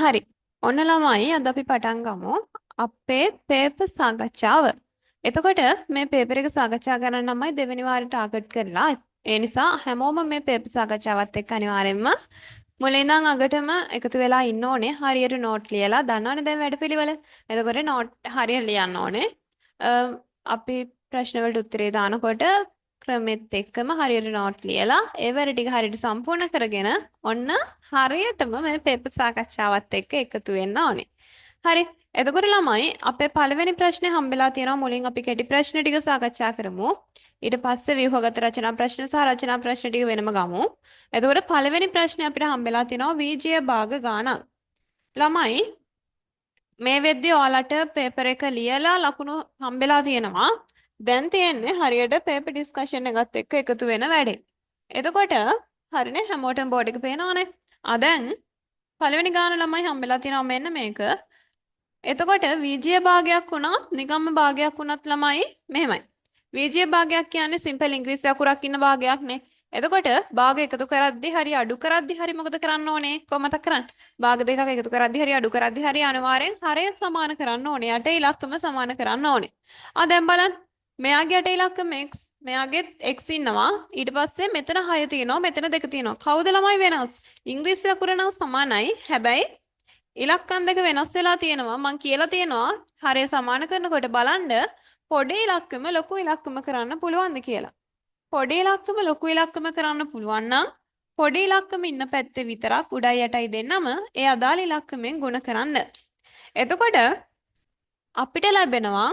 හරි. ඔන්න ළමයි අද අපි පටන් ගමු අපේ පේපර් සාකච්ඡාව. එතකොට මේ පේපර් එක සාකච්ඡා කරන්න තමයි දෙවෙනි වාරේ ටාගට් කරලා. ඒ නිසා හැමෝම මේ පේපර් සාකච්ඡාවත් එක්ක අනිවාර්යෙන්ම මුලින් ඉඳන් අගටම එකතු වෙලා ඉන්න ඕනේ. හරියට නෝට් ලියලා දන්නවනේ දැන් වැඩපිළිවෙල. එතකොට නෝට් හරියට ලියන්න ඕනේ. අ, අපි ප්‍රශ්න වලට උත්තරේ දානකොට ක්‍රමෙත් එක්කම හරියට නෝට් ලියලා ඒ වැඩ ටික හරියට සම්පූර්ණ කරගෙන ඔන්න හරියටම මේ පේපර් සාකච්ඡාවත් එක්ක එකතු වෙන්න ඕනේ. හරි. එතකොට ළමයි අපේ පළවෙනි ප්‍රශ්නේ හම්බෙලා තියෙනවා මුලින් අපි කෙටි ප්‍රශ්න ටික සාකච්ඡා කරමු. ඊට පස්සේ ව්‍යුහගත රචනා ප්‍රශ්න සහ රචනා ප්‍රශ්න ටික වෙනම ගමු. එතකොට පළවෙනි ප්‍රශ්නේ අපිට හම්බෙලා තියෙනවා වීජය භාග ගාණක්. ළමයි මේ වෙද්දී ඔයාලට පේපර් එක ලියලා ලකුණු හම්බෙලා තියෙනවා. දැන් තියෙන්නේ හරියට පේපර් ඩිස්කෂන් එකත් එක්ක එකතු වෙන වැඩේ. එතකොට හරිනේ හැමෝටම බෝඩ් එක පේනවනේ. දැන් පළවෙනි ගාන ළමයි හම්බෙලා තියෙනවා මෙන්න මේක. එතකොට වීජීය භාගයක් වුණත් නිකම්ම භාගයක් වුණත් ළමයි මෙහෙමයි. වීජීය භාගයක් කියන්නේ සිම්පල් ඉංග්‍රීසි අකුරක් ඉන්න භාගයක්නේ. එතකොට භාග එකතු කරද්දි හරි අඩු කරද්දි හරි මොකද කරන්න ඕනේ? කොහොමද කරන්නේ? භාග දෙකක් එකතු කරද්දි හරි අඩු කරද්දි හරි අනිවාර්යෙන් හරය සමාන කරන්න ඕනේ. යට ඉලක්කම සමාන කරන්න ඕනේ. දැන් බලන්න. මෙයාගේ යට ඉලක්කම x මෙයාගේ x ඉන්නවා. ඊට පස්සේ මෙතන 6 තියෙනවා. මෙතන 2 තියෙනවා. කවුද ළමයි වෙනස්? ඉංග්‍රීසි අකුර නම් සමානයි. හැබැයි ඉලක්කම් දෙක වෙනස් වෙලා තියෙනවා. මං කියලා තියෙනවා හරය සමාන කරනකොට බලන්න පොඩි ඉලක්කම ලොකු ඉලක්කම කරන්න පුළුවන්ද කියලා. පොඩි ඉලක්කම ලොකු ඉලක්කම කරන්න පුළුවන් නම් පොඩි ඉලක්කම ඉන්න පැත්තේ විතරක් උඩයි යටයි දෙන්නම ඒ අදාළ ඉලක්කමෙන් ගුණ කරන්න. එතකොට අපිට ලැබෙනවා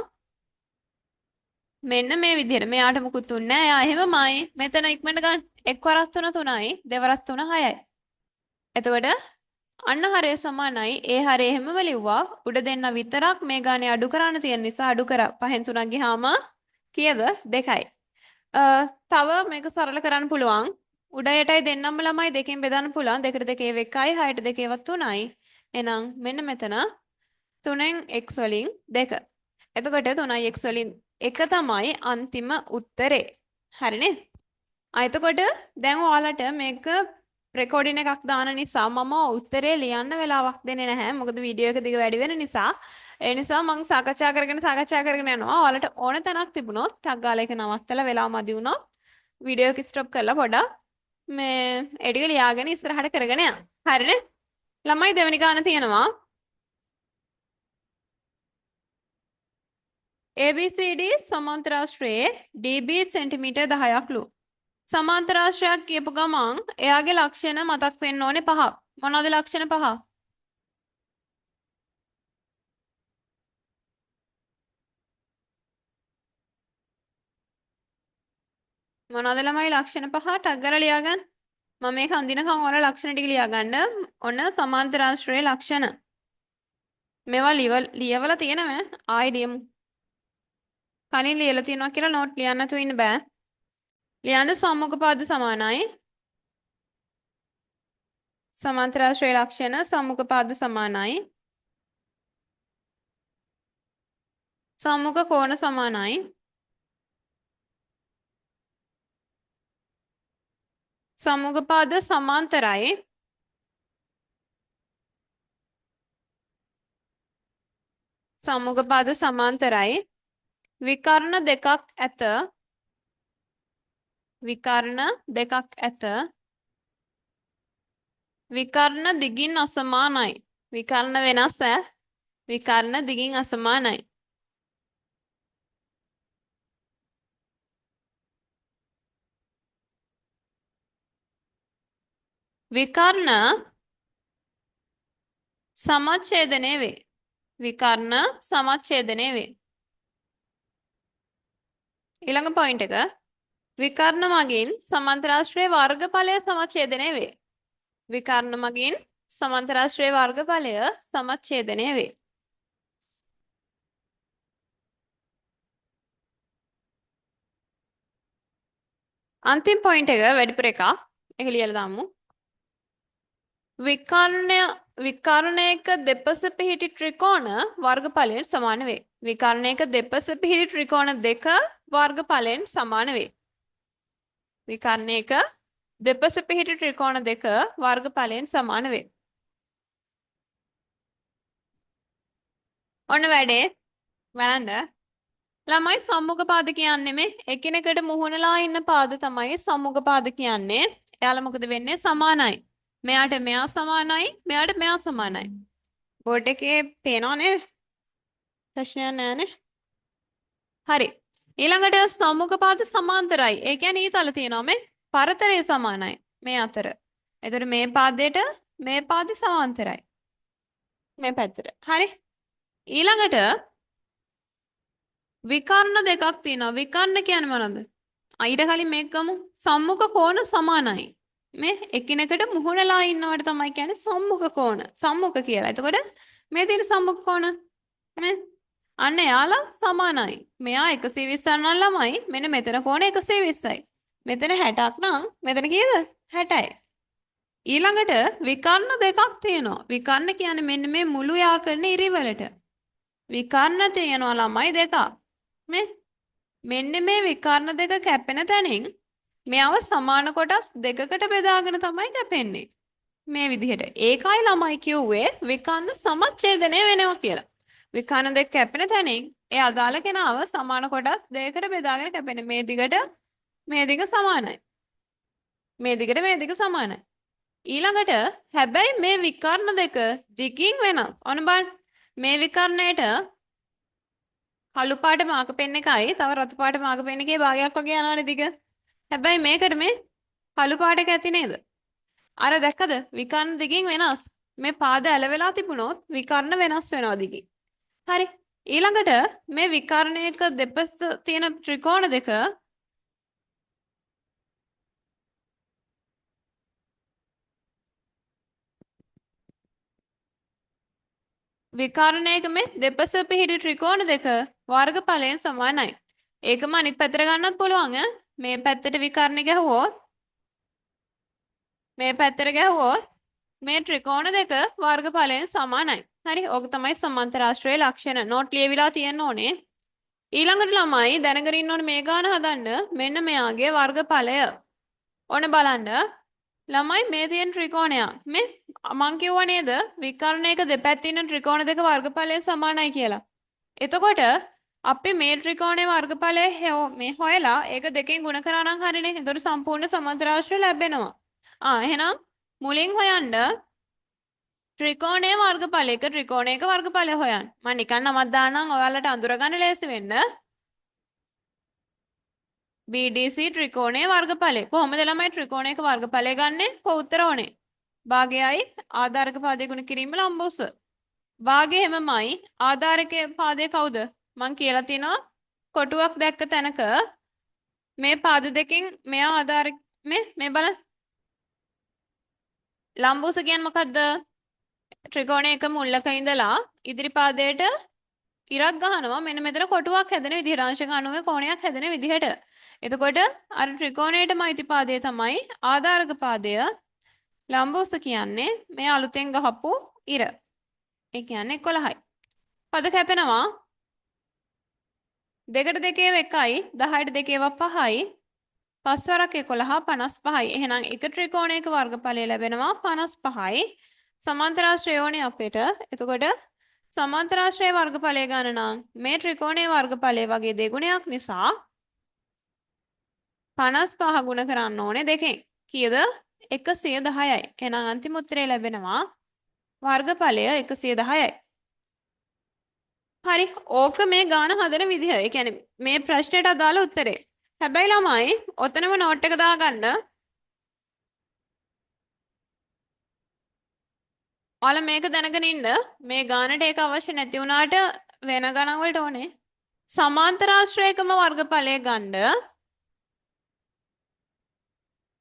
මෙන්න මේ විදිහට. මෙයාට මුකුත් උන්නේ නැහැ. එයා එහෙමමයි. මෙතන ඉක්මනට ගන්න. එක් වරක් 3 3යි, දෙවරක් 3 6යි. එතකොට අන්න හරය සමානයි. ඒ හරය එහෙමම ලිව්වා. උඩ දෙන්න විතරක් මේ ගානේ අඩු කරන්න තියෙන නිසා අඩු කරා. 5න් 3ක් ගියාම කීයද? 2යි. තව මේක සරල කරන්න පුළුවන්. උඩ යටයි දෙන්නම ළමයි දෙකෙන් බෙදන්න පුළුවන්. 2ට 2 1යි, 6ට 2 3යි. එහෙනම් මෙන්න මෙතන 3න් x වලින් 2. එතකොට 3යි x වලින් 1 තමයි අන්තිම උත්තරේ. හරිනේ? එතකොට දැන් ඔයාලට මේක රෙකෝඩින් එකක් දාන නිසා මම උත්තරේ ලියන්න වෙලාවක් දෙන්නේ නැහැ. මොකද වීඩියෝ එක දිග වැඩි වෙන නිසා. ඒ නිසා මම සාකච්ඡා කරගෙන යනවා. ඔයාලට ඕන තැනක් තිබුණොත් ටක් ගාලා එක නවත්තලා වෙලාව මදි වුණොත් වීඩියෝ එක ස්ටොප් කරලා පොඩක් මේ ඒ ටික ලියාගෙන ඉස්සරහට කරගෙන යන්න. හරිනේ? ළමයි දෙවෙනි ගාන තියෙනවා. ABCD සමාන්තරාශ්‍රයේ DB සෙන්ටිමීටර් 10ක්ලු. සමාන්තරාශ්‍රයක් කියපු ගමන් එයාගේ ලක්ෂණ මතක් වෙන්න ඕනේ 5ක්. මොනවද ලක්ෂණ 5? මොනවද ළමයි ලක්ෂණ 5 ටක් ගාලා ලියා ගන්න. මම මේක අඳිනකම් ඔයාලා ලක්ෂණ ටික ලියා ගන්න. ඔන්න සමාන්තරාශ්‍රයේ ලක්ෂණ. මේවා ලියවලා තියෙනව ආයෙ ලියමු. කලින් ලියලා තියෙනවා කියලා නෝට් ලියන්න නැතුව ඉන්න බෑ. ලියන්න සම්මුඛ පාද සමානයි. සමාන්තරාශ්‍රයේ ලක්ෂණ සම්මුඛ පාද සමානයි. සම්මුඛ කෝණ සමානයි. සම්මුඛ පාද සමාන්තරයි. සම්මුඛ පාද සමාන්තරයි. විකර්ණ දෙකක් ඇත. විකර්ණ දෙකක් ඇත. විකර්ණ දිගින් අසමානයි. විකර්ණ වෙනස් ඈ. විකර්ණ දිගින් අසමානයි. විකර්ණ සමච්ඡේදනය වේ. විකර්ණ සමච්ඡේදනය වේ. ඊළඟ පොයින්ට් එක විකර්ණ මගින් සමාන්තරාශ්‍රයේ වර්ගඵලය සමච්ඡේදනය වේ. විකර්ණ මගින් සමාන්තරාශ්‍රයේ වර්ගඵලය සමච්ඡේදනය වේ. අන්තිම පොයින්ට් එක වැඩිපුර එකක්. ඒක ලියලා දාමු. විකර්ණයක දෙපස පිහිටි ත්‍රිකෝණ වර්ගඵලයෙන් සමාන වේ. විකර්ණයක දෙපස පිහිටි ත්‍රිකෝණ දෙක වර්ගඵලයෙන් සමාන වේ. විකර්ණයක දෙපස පිහිටි ත්‍රිකෝණ දෙක වර්ගඵලයෙන් සමාන වේ. ඔන්න වැඩේ බලන්න. ළමයි සම්මුඛ පාද කියන්නේ මේ එකිනෙකට මුහුණලා ඉන්න පාද තමයි සම්මුඛ පාද කියන්නේ. එයාලා මොකද වෙන්නේ? සමානයි. මෙයාට මෙයා සමානයි, මෙයාට මෙයා සමානයි. බෝඩ් එකේ පේනවනේ ප්‍රශ්නයක් නැහැනේ. හරි. ඊළඟට සම්මුඛ පාද සමාන්තරයි. ඒ කියන්නේ ඊතල තියෙනවා මේ පරතරය සමානයි මේ අතර. එතකොට මේ පාදයට මේ පාදේ සමාන්තරයි. මේ පැත්තට. හරි. ඊළඟට විකර්ණ දෙකක් තියෙනවා. විකර්ණ කියන්නේ මොනවද? ඊට කලින් මේක ගමු. සම්මුඛ කෝණ සමානයි. මේ එකිනෙකට මුහුණලා ඉන්නවට තමයි කියන්නේ සම්මුඛ කෝණ. සම්මුඛ කියලා. එතකොට මේ තියෙන සම්මුඛ කෝණ නේ අන්න එයාලා සමානයි. මෙයා 120 නම් ළමයි. මෙන්න මෙතන කෝණ 120යි. මෙතන 60ක් නම් මෙතන කීයද? 60යි. ඊළඟට විකර්ණ දෙකක් තියෙනවා. විකර්ණ කියන්නේ මෙන්න මේ මුළු යාකරන ඉරිවලට. විකර්ණ තියෙනවා ළමයි දෙකක්. මෙන්න මේ විකර්ණ දෙක කැපෙන තැනින් මෙයව සමාන කොටස් දෙකකට බෙදාගෙන තමයි කැපෙන්නේ. මේ විදිහට. ඒකයි ළමයි කිව්වේ විකර්ණ සමච්ඡේදනය වෙනවා කියලා. විකර්ණ දෙක කැපෙන තැනින් ඒ අදාළ කෙනාව සමාන කොටස් දෙකකට බෙදාගෙන කැපෙන්නේ. මේ දිගට මේ දිග සමානයි. මේ දිගට මේ දිග සමානයි. ඊළඟට හැබැයි මේ විකර්ණ දෙක දිගින් වෙනස්. ඔන්න බලන්න. මේ විකර්ණයට කළු පාට මාක පෙන්න එකයි තව රතු පාට මාක පෙන්න එකේ භාගයක් වගේ යනවනේ දිග. හැබැයි මේකට මේ කළු පාට එක ඇති නේද? අර දැක්කද? විකර්ණ දිගින් වෙනස්. මේ පාද ඇලවෙලා තිබුණොත් විකර්ණ වෙනස් වෙනවා දිගින්. හරි. ඊළඟට මේ විකර්ණයක දෙපස තියෙන ත්‍රිකෝණ දෙක විකර්ණයක මේ දෙපස පිහිටි ත්‍රිකෝණ දෙක වර්ගඵලයෙන් සමානයි. ඒකම අනිත් පැත්තට ගන්නත් පුළුවන් ඈ. මේ පැත්තට විකර්ණ ගැහුවොත් මේ පැත්තට ගැහුවොත් මේ ත්‍රිකෝණ දෙක වර්ගඵලයෙන් සමානයි. හරි. ඕක තමයි සමාන්තරාශ්‍රයේ ලක්ෂණ. නෝට් ලියවිලා තියෙන්න ඕනේ. ඊළඟට ළමයි දැනගෙන ඉන්න ඕනේ මේ ගාන හදන්න. මෙන්න මෙයාගේ වර්ගඵලය. ඕන බලන්න. ළමයි මේ තියෙන ත්‍රිකෝණයක්. මේ මං කිව්වා නේද? විකර්ණයක දෙපැත්තේ ඉන්න ත්‍රිකෝණ දෙක වර්ගඵලයෙන් සමානයි කියලා. එතකොට අපි මේ ත්‍රිකෝණයේ වර්ගඵලය මේ හොයලා ඒක දෙකෙන් ගුණ කරා නම් හරිනේ. එතකොට සම්පූර්ණ සමාන්තරාශ්‍රය ලැබෙනවා. එහෙනම් මුලින් හොයන්න ත්‍රිකෝණයේ වර්ගඵලයක ත්‍රිකෝණයක වර්ගඵලය හොයන්න. මම නිකන් නමක් දාන්නම් ඔයාලට අඳුරගන්න ලේසි වෙන්න. BDC ත්‍රිකෝණයේ වර්ගඵලය. කොහොමද ළමයි ත්‍රිකෝණයක වර්ගඵලය ගන්නෙ? කොහොම උත්තර ඕනේ? භාගයයි ආධාරක පාදයේ ගුණ කිරීම ලම්බ උස. භාගය හැමමයි ආධාරක පාදය කවුද? මං කියලා තියෙනවා කොටුවක් දැක්ක තැනක මේ පාද දෙකෙන් මෙයා ආධාරක මේ බලන්න. ලම්බ උස කියන්නේ මොකද්ද? ත්‍රිකෝණයක මුල්ලක ඉඳලා ඉදිරි පාදයට ඉරක් ගහනවා මෙන්න මෙතන කොටුවක් හැදෙන විදිහට අංශක 90 කෝණයක් හැදෙන විදිහට. එතකොට අර ත්‍රිකෝණයටම අයිති පාදය තමයි ආධාරක පාදය. ලම්බ උස කියන්නේ මේ අලුතෙන් ගහපු ඉර. ඒ කියන්නේ 11යි. පද කැපෙනවා 2ට 2 එකයි 10ට 2 5යි 5 වරක් 11 55යි. එහෙනම් එක ත්‍රිකෝණයක වර්ගඵලය ලැබෙනවා 55යි. සමාන්තරාශ්‍රයෝනේ අපිට. එතකොට සමාන්තරාශ්‍රයේ වර්ගඵලය ගන්න නම් මේ ත්‍රිකෝණයේ වර්ගඵලය වගේ දෙගුණයක් නිසා 55 ගුණ කරන්න ඕනේ දෙකෙන්. කීයද? 110යි. එහෙනම් අන්තිම උත්තරය ලැබෙනවා වර්ගඵලය 110යි. හරි. ඕක මේ ගාන හදන විදිහ. ඒ කියන්නේ මේ ප්‍රශ්නෙට අදාළ උත්තරේ. හැබැයි ළමයි ඔතනම නෝට් එක දාගන්න. ඔයාලා මේක දැනගෙන ඉන්න. මේ ගානට ඒක අවශ්‍ය නැති වුණාට වෙන ගණන් වලට ඕනේ. සමාන්තරාශ්‍රයකම වර්ගඵලය ගන්න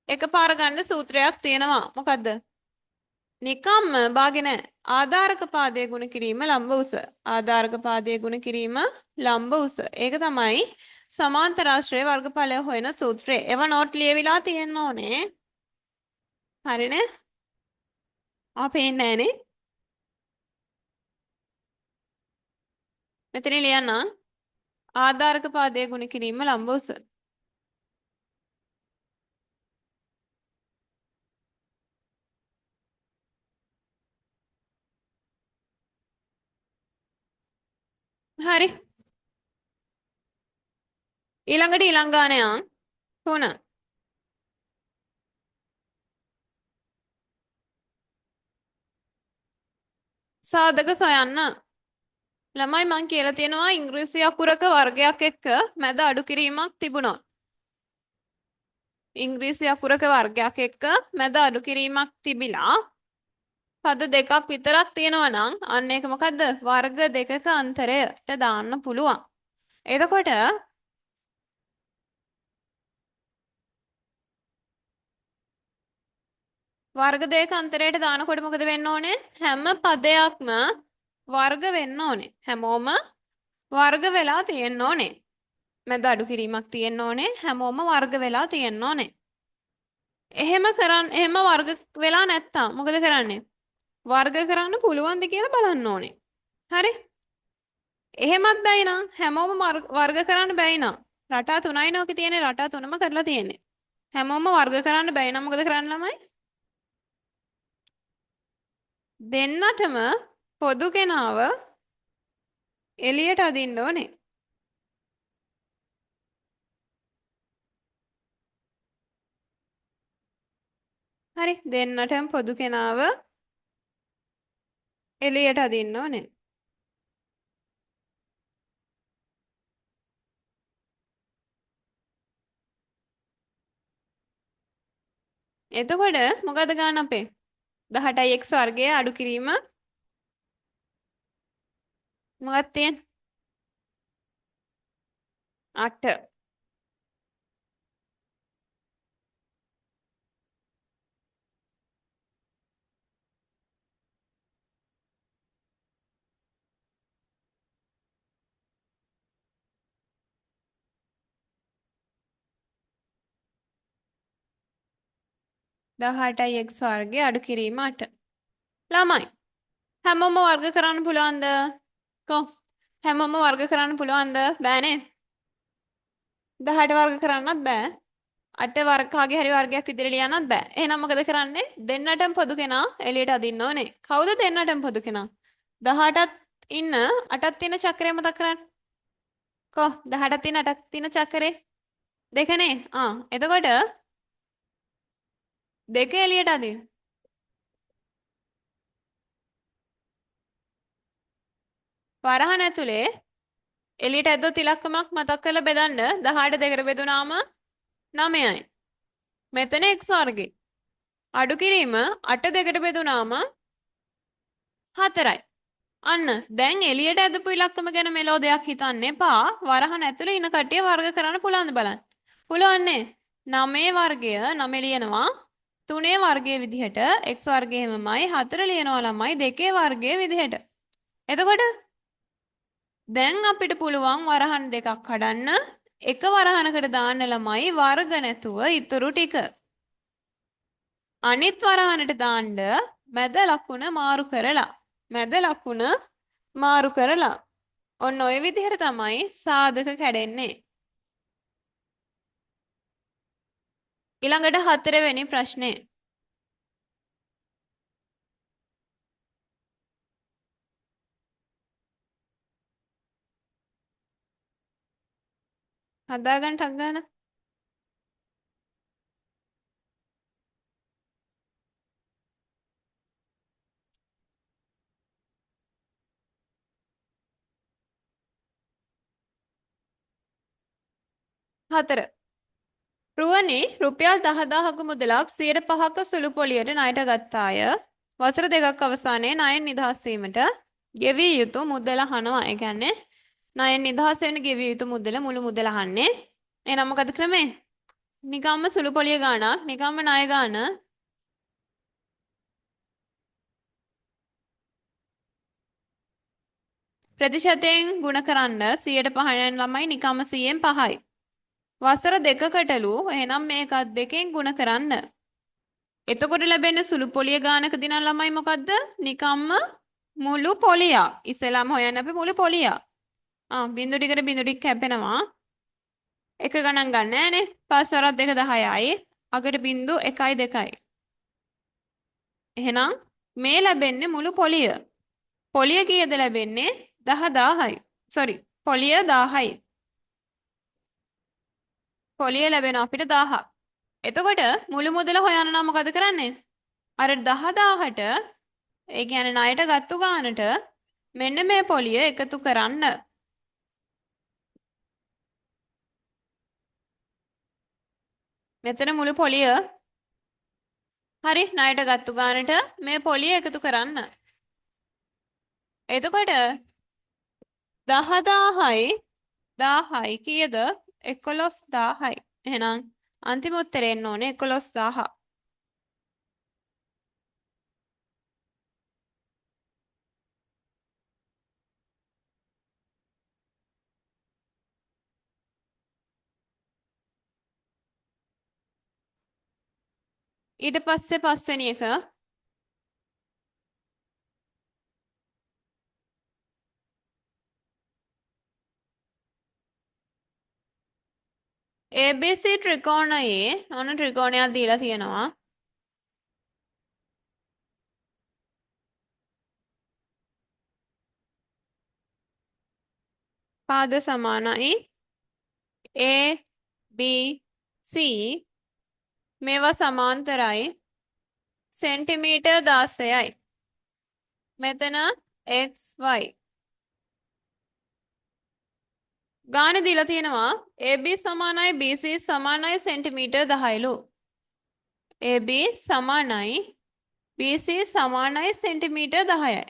එකපාර ගන්න සූත්‍රයක් තියෙනවා. මොකද්ද? නිකම්ම බාගේ නැහැ. ආධාරක පාදයේ ගුණ කිරීම ලම්බ උස. ආධාරක පාදයේ ගුණ කිරීම ලම්බ උස. ඒක තමයි සමාන්තරාශ්‍රය වර්ගඵලය හොයන සූත්‍රය. ඒවා නෝට් ලියවිලා තියෙන්න ඕනේ. හරිනේ? පේන්නේ නැහනේ. මෙතන ලියන්න ආධාරක පාදයේ ගුණ කිරීම ලම්බ උස. හරි. ඊළඟට ඊළඟ ගානයන් 3. සාධක සොයන්න. ළමයි මං කියලා තියෙනවා ඉංග්‍රීසි අකුරක වර්ගයක් එක්ක මැද අඩු කිරීමක් තිබුණොත්. ඉංග්‍රීසි අකුරක වර්ගයක් එක්ක මැද අඩු කිරීමක් තිබිලා පද දෙකක් විතරක් තියෙනවා නම් අන්න ඒක මොකද්ද? වර්ග දෙකක අන්තරයට දාන්න පුළුවන්. එතකොට වර්ග දෙක අන්තරයට දානකොට මොකද වෙන්න ඕනේ? හැම පදයක්ම වර්ග වෙන්න ඕනේ. හැමෝම වර්ග වෙලා තියෙන්න ඕනේ. මැද අඩු කිරීමක් තියෙන්න ඕනේ. හැමෝම වර්ග වෙලා තියෙන්න ඕනේ. එහෙම වර්ග වෙලා නැත්තම් මොකද කරන්නේ? වර්ග කරන්න පුළුවන්ද කියලා බලන්න ඕනේ. හරි? එහෙමත් බැයි නම් හැමෝම වර්ග කරන්න බැයි නම් රටා 3යි නෝකේ තියෙන්නේ රටා 3ම කරලා තියෙන්නේ. හැමෝම වර්ග කරන්න බැයි නම් මොකද කරන්න ළමයි? දෙන්නටම පොදු කෙනාව එළියට අදින්න ඕනේ. හරි දෙන්නටම පොදු කෙනාව එළියට අදින්න ඕනේ. එතකොට මොකද ගන්න අපේ 18යි x වර්ගය අඩු කිරීම මොකක්ද තියෙන්නේ 8 18යි x වර්ගය අඩු කිරීම 8 ළමයි හැමෝම වර්ග කරන්න පුළුවන්ද කො හැමෝම වර්ග කරන්න පුළුවන්ද බෑනේ 18 වර්ග කරන්නත් බෑ 8 වර්ග කාගේ හරි වර්ගයක් විදිහට ලියන්නත් බෑ එහෙනම් මොකද කරන්නේ දෙන්නටම පොදු කෙනා එළියට අදින්න ඕනේ කවුද දෙන්නටම පොදු කෙනා 18ත් ඉන්න 8ක් තියෙන චක්‍රය මතක් කරන්න කො 18ක් තියෙන 8ක් තියෙන චක්‍රේ දෙකනේ එතකොට දෙක එළියට අදින්න වරහන් ඇතුලේ එළියට ඇද්දොත් ඉලක්කමක් මතක් කරලා බෙදන්න 18 දෙකට බෙදුනාම 9යි. මෙතන x වර්ගේ. අඩු කිරීම 8 දෙකට බෙදුනාම 4යි. අන්න දැන් එළියට ඇදපු ඉලක්කම ගැන මෙලෝ දෙයක් හිතන්න එපා. වරහන් ඇතුලේ ඉන්න කට්ටිය වර්ග කරන්න පුළුවන්ද බලන්න. පුළුවන්නේ. 9 වර්ගය 9 ලියනවා. 3 වර්ගයේ විදිහට x වර්ගය හැමමයි 4 ලියනවා ළමයි 2 වර්ගයේ විදිහට. එතකොට දැන් අපිට පුළුවන් වරහන් දෙකක් කඩන්න එක වරහනකට දාන්න ළමයි වර්ග නැතුව ඉතුරු ටික අනිත් වරහනට දාන්න මැද ලකුණ මාරු කරලා ඔන්න ඔය විදිහට තමයි සාධක කැඩෙන්නේ ඊළඟට 4 වෙනි ප්‍රශ්නේ හදාගන්න ටක් ගන්න 4 රුවනි රුපියල් 10000ක මුදලක් 5%ක සුළු පොලියට ණයට ගත්ත අය වසර දෙකක් අවසානයේ ණයෙන් නිදහස් වීමට ගෙවිය යුතු මුදල අහනවා. ඒ කියන්නේ ණයෙන් නිදහස් වෙන්න ගෙවිය යුතු මුදල මුළු මුදල අහන්නේ. එහෙනම් මොකද ක්‍රමේ? නිකම්ම සුළු පොලිය ගාණක්, නිකම්ම ණය ගාණ ප්‍රතිශතයෙන් ගුණ කරන්න 100% යන ළමයි නිකම්ම 100න් 5යි. වසර දෙකකටලු එහෙනම් මේකත් දෙකෙන් ගුණ කරන්න. එතකොට ලැබෙන සුළු පොලිය ගානකදී නම් ළමයි මොකද්ද? නිකම්ම මුළු පොලියක්. ඉස්සෙල්ලාම හොයන්න අපි මුළු පොලියක්. බින්දු ටිකට බින්දු ටික කැපෙනවා. එක ගණන් ගන්න නෑනේ. පස් වරක් 2 10යි. අගට බින්දු 1යි 2යි. එහෙනම් මේ ලැබෙන්නේ මුළු පොලිය. පොලිය කීයද ලැබෙන්නේ? 10000යි. sorry පොලිය 1000යි. පොලිය ලැබෙනවා අපිට 1000ක්. එතකොට මුළු මුදල හොයන්න නම් මොකද කරන්නේ? අර 10000ට ඒ කියන්නේ ණයට ගත්තු ගානට මෙන්න මේ පොලිය එකතු කරන්න. මෙතන මුළු පොලිය හරි ණයට ගත්තු ගානට මේ පොලිය එකතු කරන්න. එතකොට 10000යි 1000යි කීයද? 11000යි. එහෙනම් අන්තිම උත්තරේ එන්න ඕනේ 11000. ඊට පස්සේ පස්වෙනි එක ABC ත්‍රිකෝණයේ ඔන්න ත්‍රිකෝණයක් දීලා තියෙනවා. පාද සමානයි A B C මේවා සමාන්තරයි සෙන්ටිමීටර් 16යි. මෙතන XY ගාන දීලා තියෙනවා AB සමානයි BC සමානයි සෙන්ටිමීටර් 10ලු. AB සමානයි BC සමානයි සෙන්ටිමීටර් 10යි.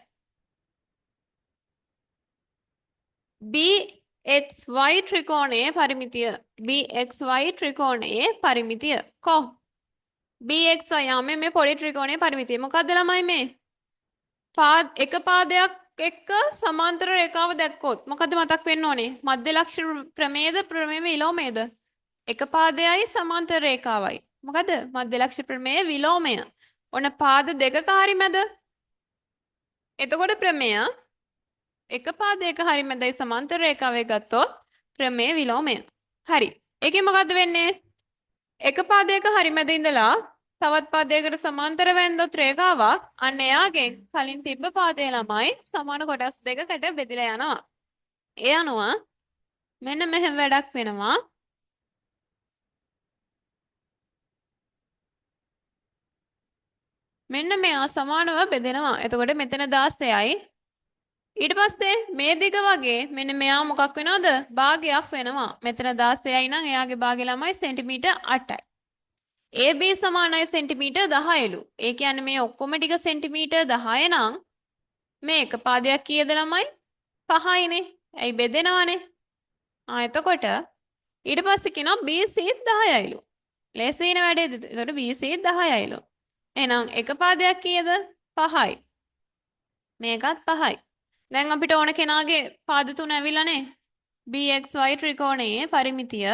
BXY ත්‍රිකෝණයේ පරිමිතිය BXY ත්‍රිකෝණයේ පරිමිතිය කො BXY යන්නේ මේ පොඩි ත්‍රිකෝණයේ පරිමිතිය මොකක්ද ළමයි මේ එක පාදයක් එක්ක සමාන්තර රේඛාව දැක්කොත් මොකද මතක් වෙන්න ඕනේ මධ්‍ය ලක්ෂ ප්‍රමේයද ප්‍රමේය විලෝමයද එක පාදයයි සමාන්තර රේඛාවයි මොකද මධ්‍ය ලක්ෂ ප්‍රමේය විලෝමය ඔන්න පාද දෙකක හරි මැද එතකොට ප්‍රමේය එක පාදයක හරි මැදයි සමාන්තර රේඛාවේ ගත්තොත් ප්‍රමේය විලෝමය හරි ඒකේ මොකද්ද වෙන්නේ එක පාදයක හරි මැද ඉඳලා තවත් පාදයකට සමාන්තර වෙන්දොත් රේඛාවක් අන්න එයාගෙන් කලින් තිබ්බ පාදේ ළමයි සමාන කොටස් දෙකකට බෙදලා යනවා. ඒ අනුව මෙන්න මෙහෙම වැඩක් වෙනවා. මෙන්න මෙයා සමානව බෙදෙනවා. එතකොට මෙතන 16යි. ඊට පස්සේ මේ දිග වගේ මෙන්න මෙයා මොකක් වෙනවද? භාගයක් වෙනවා. මෙතන 16යි නම් එයාගේ භාගය ළමයි සෙන්ටිමීටර් 8යි. AB සමානයි සෙන්ටිමීටර් 10ලු. ඒ කියන්නේ මේ ඔක්කොම ටික සෙන්ටිමීටර් 10 නම් මේ එක පාදයක් කීයද ළමයි? 5යිනේ. ඇයි බෙදෙනවනේ. එතකොට ඊට පස්සේ කියනවා BC 10යිලු. ලේසියින වැඩේද? එතකොට BC 10යිලු. එහෙනම් එක පාදයක් කීයද? 5යි. මේකත් 5යි. දැන් අපිට ඕන කෙනාගේ පාද තුන ඇවිල්ලානේ. BXY ත්‍රිකෝණයේ පරිමිතිය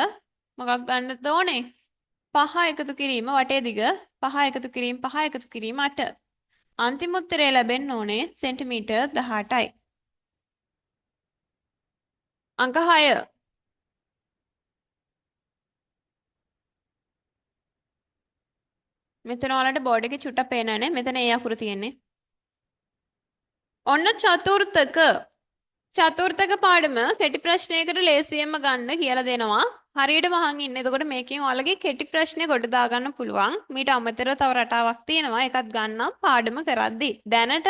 මොකක් ගන්නද ඕනේ? 5 එකතු කිරීම වටේ දිග 5 එකතු කිරීම 5 එකතු කිරීම 8. අන්තිම උත්තරය ලැබෙන්න ඕනේ සෙන්ටිමීටර් 18යි. අංක 6. මෙතන ඔයාලට බෝඩ් එකේ චුට්ටක් පේන්නේ නැහැ. මෙතන ඒ අකුරු තියෙන්නේ. ඔන්න චතුර්ථක පාඩම කෙටි ප්‍රශ්නයකට ලේසියෙන්ම ගන්න කියලා දෙනවා. හරියටම අහන් ඉන්න. එතකොට මේකෙන් ඔයාලගේ කෙටි ප්‍රශ්නේ කොට දාගන්න පුළුවන්. මීට අමතරව තව රටාවක් තියෙනවා. ඒකත් ගන්නම් පාඩම කරද්දි. දැනට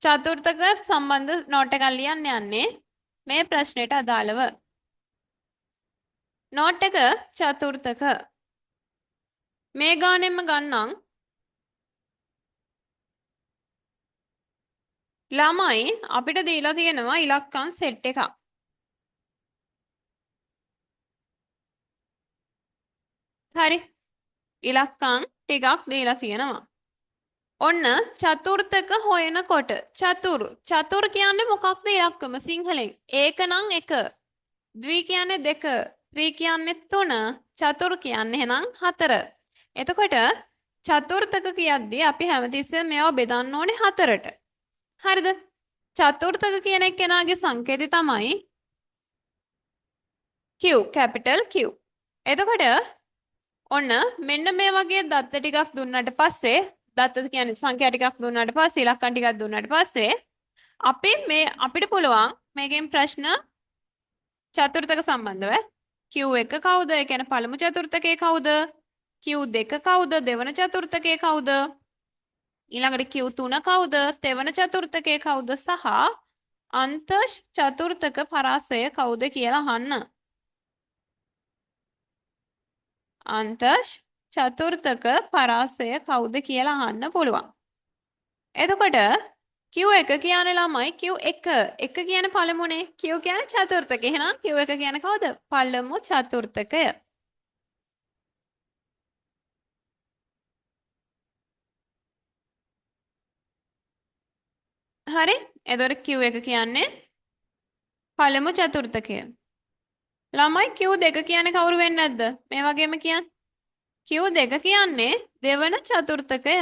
චතුර්ථක සම්බන්ධ නෝට් එකක් ලියන්න යන්නේ මේ ප්‍රශ්නෙට අදාළව. නෝට් එක චතුර්ථක මේ ගානෙම ගන්නම්. ළමයි අපිට දීලා තියෙනවා ඉලක්කම් සෙට් එකක්. හරි. ඉලක්කම් ටිකක් දීලා තියෙනවා. ඔන්න චතුර්ථක හොයනකොට චතුර් කියන්නේ මොකක්ද ඉලක්කම සිංහලෙන්? ඒක නම් 1. ද්වි කියන්නේ 2. ත්‍රි කියන්නේ 3. චතුර් කියන්නේ එහෙනම් 4. එතකොට චතුර්ථක කියද්දී අපි හැමතිස්සෙම මේවා බෙදන්න ඕනේ 4ට. හරිද? චතුර්ථක කියන එක්කෙනාගේ සංකේතය තමයි Q capital Q. එතකොට ඔන්න මෙන්න මේ වගේ දත්ත ටිකක් දුන්නාට පස්සේ දත්ත කියන්නේ සංඛ්‍යා ටිකක් දුන්නාට පස්සේ ඉලක්කම් ටිකක් දුන්නාට පස්සේ අපි මේ අපිට පුළුවන් මේකෙන් ප්‍රශ්න චතුර්ථක සම්බන්ධව Q1 කවුද? ඒ කියන්නේ පළමු චතුර්ථකය කවුද? Q2 කවුද? දෙවන චතුර්ථකය කවුද? ඊළඟට Q3 කවුද? තෙවන චතුර්ථකය කවුද? සහ අන්තශ චතුර්ථක පරාසය කවුද කියලා අහන්න. අන්තශ චතුර්ථක පරාසය කවුද කියලා අහන්න පුළුවන්. එතකොට Q1 කියන්නේ ළමයි Q1 එක කියන්නේ පළමුනේ Q කියන්නේ චතුර්ථක. එහෙනම් Q1 කියන්නේ කවුද? පළමු චතුර්ථකය. හරි? එතකොට Q1 කියන්නේ පළමු චතුර්ථකය. ළමයි Q2 කියන්නේ කවුරු වෙන්නේ නැද්ද? මේ වගේම කියන්න. Q2 කියන්නේ දෙවන චතුර්ථකය.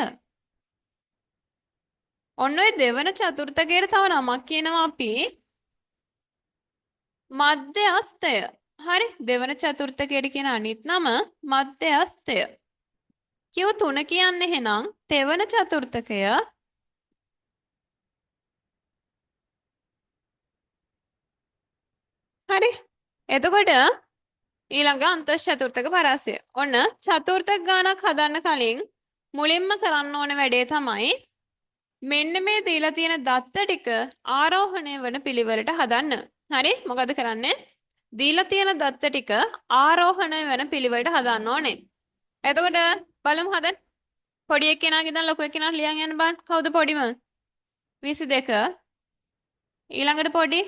ඔන්න ඔය දෙවන චතුර්ථකයට තව නමක් කියනවා අපි මධ්‍යස්ථය. හරි? දෙවන චතුර්ථකයට කියන අනිත් නම මධ්‍යස්ථය. Q3 කියන්නේ එහෙනම් තෙවන චතුර්ථකය. හරි? එතකොට ඊළඟ අන්තශ චතුර්ථක පරාසය. ඔන්න චතුර්ථක ගානක් හදන්න කලින් මුලින්ම කරන්න ඕන වැඩේ තමයි මෙන්න මේ දීලා තියෙන දත්ත ටික ආරෝහණය වන පිළිවෙලට හදන්න. හරි? මොකද කරන්නේ? දීලා තියෙන දත්ත ටික ආරෝහණය වෙන පිළිවෙලට හදන්න ඕනේ. එතකොට බලමු හදන්න. පොඩි එක්කෙනාගේ ඉඳන් ලොකු එක්කෙනාට ලියන් යන්න බලන්න. කවුද පොඩිම? 22. ඊළඟට පොඩි.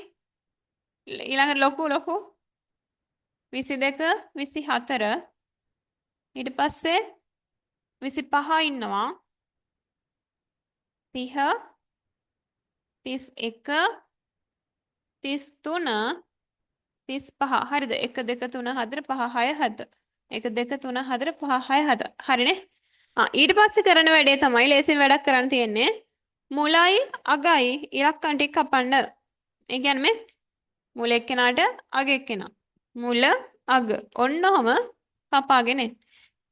ඊළඟට ලොකු 22 24. ඊට පස්සේ 25 ඉන්නවා. 30 31 33 35. හරිද? 1 2 3 4 5 6 7. 1 2 3 4 5 6 7. හරිනේ? ඊට පස්සේ කරන වැඩේ තමයි ලේසියෙන් වැඩක් කරන්න තියෙන්නේ. මුලයි අගයි ඉලක්කම් ටික කපන්න. ඒ කියන්නේ මේ මුල එක්කෙනාට අග එක්කෙනා. මුල අග. ඔන්න ඔහම කපාගෙන එන්න.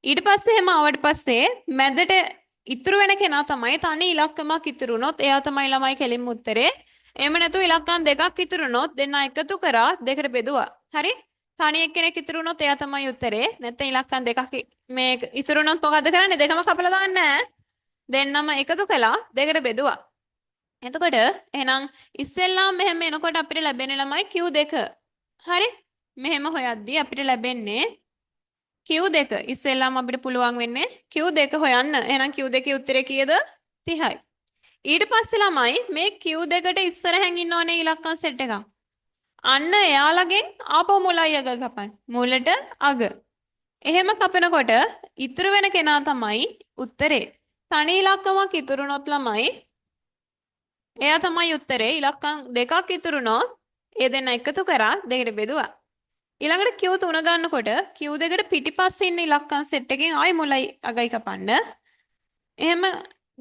ඊට පස්සේ එහෙම ආවට පස්සේ මැදට ඉතුරු වෙන කෙනා තමයි තනි ඉලක්කමක් ඉතුරු වුණොත් එයා තමයි ළමයි කෙලින්ම උත්තරේ. එහෙම නැතුව ඉලක්කම් දෙකක් ඉතුරු වුණොත් දෙන්නා එකතු කරා දෙකට බෙදුවා. හරි? තනි එක්කෙනෙක් ඉතුරු වුණොත් එයා තමයි උත්තරේ. නැත්නම් ඉලක්කම් දෙකක් මේ ඉතුරු වුණොත් මොකද කරන්නේ? දෙකම කපලා දාන්නේ නැහැ. දෙන්නම එකතු කළා දෙකට බෙදුවා. එතකොට එහෙනම් ඉස්සෙල්ලාම මෙහෙම එනකොට අපිට ලැබෙන ළමයි Q2. හරි? මෙහෙම හොයද්දී අපිට ලැබෙන්නේ Q2. ඉස්සෙල්ලාම අපිට පුළුවන් වෙන්නේ Q2 හොයන්න. එහෙනම් Q2 උත්තරේ කීයද? 30යි. ඊට පස්සේ ළමයි මේ Q2ට ඉස්සරහින් ඉන්නෝනේ ඉලක්කම් සෙට් එකක්. අන්න එයාලගෙන් ආපහු මුලයි අග කපන්න. මුලට අග. එහෙම කපනකොට ඉතුරු වෙන කෙනා තමයි උත්තරේ. තනි ඉලක්කමක් ඉතුරුනොත් ළමයි එයා තමයි උත්තරේ. ඉලක්කම් දෙකක් ඉතුරුනොත් ඒ දෙන්න එකතු කරා දෙකට බෙදුවා. ඊළඟට Q3 ගන්නකොට Q2ට පිටිපස්සේ ඉන්න ඉලක්කම් සෙට් එකෙන් ආයි මුලයි අගයි කපන්න. එහෙම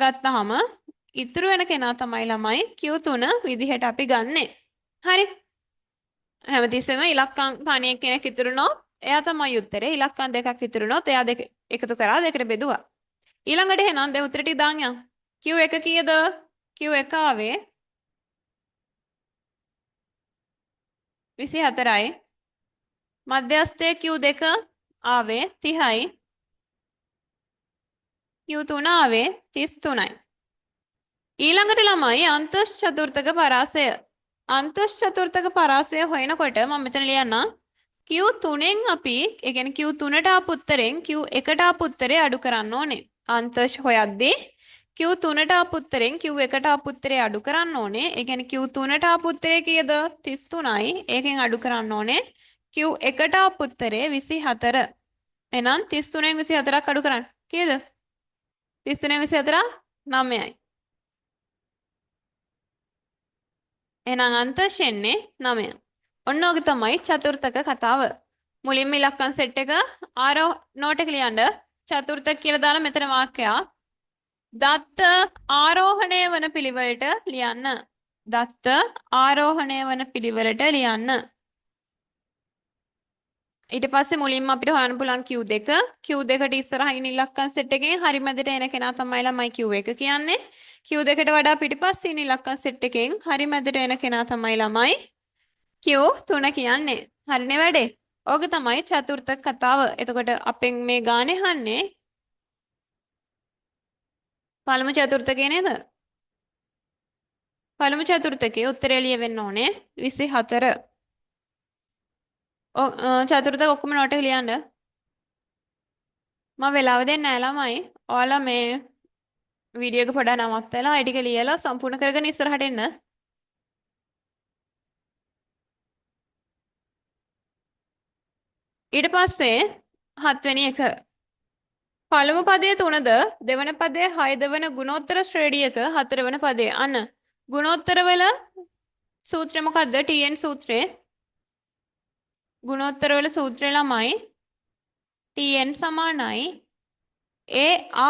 ගත්තාම ඉතුරු වෙන කෙනා තමයි ළමයි Q3 විදිහට අපි ගන්නෙ. හරි? හැමතිස්සෙම ඉලක්කම් තනියෙන් කෙනෙක් ඉතුරුනොත් එයා තමයි උත්තරේ. ඉලක්කම් දෙකක් ඉතුරුනොත් එයා දෙක එකතු කරා දෙකට බෙදුවා. ඊළඟට එහෙනම් දැන් උත්තර ටික දාන්න යන්න. Q1 කීයද? Q1 ආවේ 24යි. මධ්‍යස්ථයේ Q2 ආවේ 30යි. Q3 ආවේ 33යි. ඊළඟට ළමයි අන්තශ චතුර්ථක පරාසය. අන්තශ චතුර්ථක පරාසය හොයනකොට මම මෙතන ලියන්නම් Q3ෙන් අපි ඒ කියන්නේ Q3ට ආපු උත්තරෙන් Q1ට ආපු උත්තරේ අඩු කරන්න ඕනේ. අන්තශ හොයද්දී Q3ට ආපු උත්තරෙන් Q1ට ආපු උත්තරේ අඩු කරන්න ඕනේ. ඒ කියන්නේ Q3ට ආපු උත්තරේ කීයද? 33යි. ඒකෙන් අඩු කරන්න ඕනේ Q1ට ආපු උත්තරේ 24. එහෙනම් 33න් 24ක් අඩු කරන්න. කීයද? 33න් 24 9යි. එහෙනම් අන්තශ එන්නේ 9. ඔන්න ඔක තමයි චතුර්ථක කතාව. මුලින්ම ඉලක්කම් සෙට් එක නෝට් එක ලියන්න. චතුර්ථක කියලා දාලා මෙතන වාක්‍යයක්. දත්ත ආරෝහණය වන පිළිවෙලට ලියන්න. දත්ත ආරෝහණය වන පිළිවෙලට ලියන්න. ඊට පස්සේ මුලින්ම අපිට හොයන්න පුළුවන් Q2. Q2ට ඉස්සරහින් ඉලක්කම් සෙට් එකෙන් හරි මැදට එන කෙනා තමයි ළමයි Q1 කියන්නේ. Q2ට වඩා පිටිපස්සේ ඉන්න ඉලක්කම් සෙට් එකෙන් හරි මැදට එන කෙනා තමයි ළමයි Q 3 කියන්නේ. හරිනේ වැඩේ. ඕක තමයි චතුර්ථ කතාව. එතකොට අපෙන් මේ ගානේ අහන්නේ පළමු චතුර්ථකේ නේද? පළමු චතුර්ථකයේ උත්තරය ලියවෙන්න ඕනේ 24. චතුර්ථක ඔක්කොම නෝට් එක ලියන්න. මම වෙලාව දෙන්නේ නැහැ ළමයි. ඔයාලා මේ වීඩියෝ එක පොඩ්ඩක් නවත්තලා ඒ ටික ලියලා සම්පූර්ණ කරගෙන ඉස්සරහට එන්න. ඊට පස්සේ 7 වෙනි එක. පළමු පදයේ 3ද දෙවන පදයේ 6ද වන ගුණෝත්තර ශ්‍රේණියක 4 වන පදයේ. අන්න ගුණෝත්තර වල සූත්‍රය මොකද්ද? TN සූත්‍රය. ගුණෝත්තර වල සූත්‍රය ළමයි TN සමානයි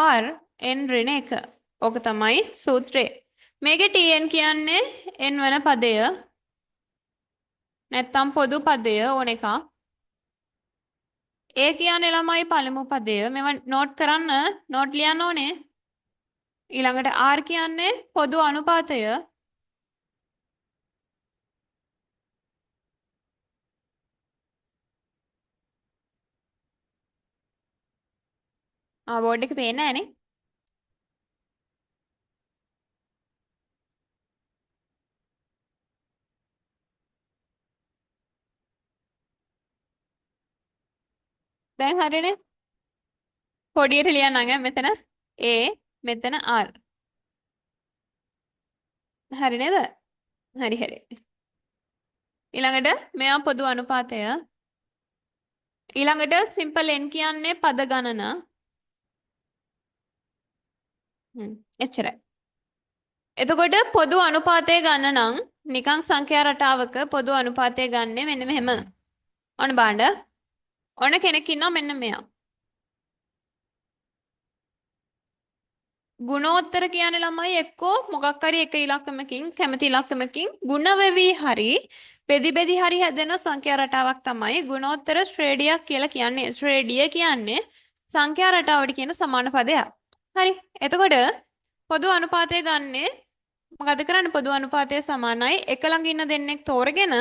AR n ඍණ 1. ඕක තමයි සූත්‍රය. මේකේ TN කියන්නේ n වන පදය. නැත්තම් පොදු පදය ඕන එකක්. ඒ කියන්නේ ළමයි පළමු පදය. මේවා නෝට් කරන්න නෝට් ලියන්න ඕනේ. ඊළඟට R කියන්නේ පොදු අනුපාතය. බෝඩ් එක පේන්නේ නැහනේ. දැන් හරියනේ. පොඩියට ලියන්න මෙතන A මෙතන R. හරි නේද? හරි හරි. ඊළඟට මෙයා පොදු අනුපාතය. ඊළඟට සිම්පල් n කියන්නේ පද ගණන. එච්චරයි. එතකොට පොදු අනුපාතය ගන්න නම් නිකං සංඛ්‍යා රටාවක පොදු අනුපාතය ගන්නෙ මෙන්න මෙහෙම. ඔන්න බලන්න. ඔන්න කෙනෙක් ඉන්නවා මෙන්න මෙයා. ගුණෝත්තර කියන්නේ ළමයි එක්කෝ මොකක් හරි එක ඉලක්කමකින් කැමති ඉලක්කමකින් ಗುಣ වෙවි හරි බෙදි බෙදි හරි හැදෙන සංඛ්‍යා රටාවක් තමයි ගුණෝත්තර ශ්‍රේණියක් කියලා කියන්නේ. ශ්‍රේණිය කියන්නේ සංඛ්‍යා රටාවට කියන සමාන පදයක්. හරි. එතකොට පොදු අනුපාතය ගන්නෙ මොකද කරන්නේ? පොදු අනුපාතය සමානයි එක ළඟ ඉන්න දෙන්නෙක් තෝරගෙන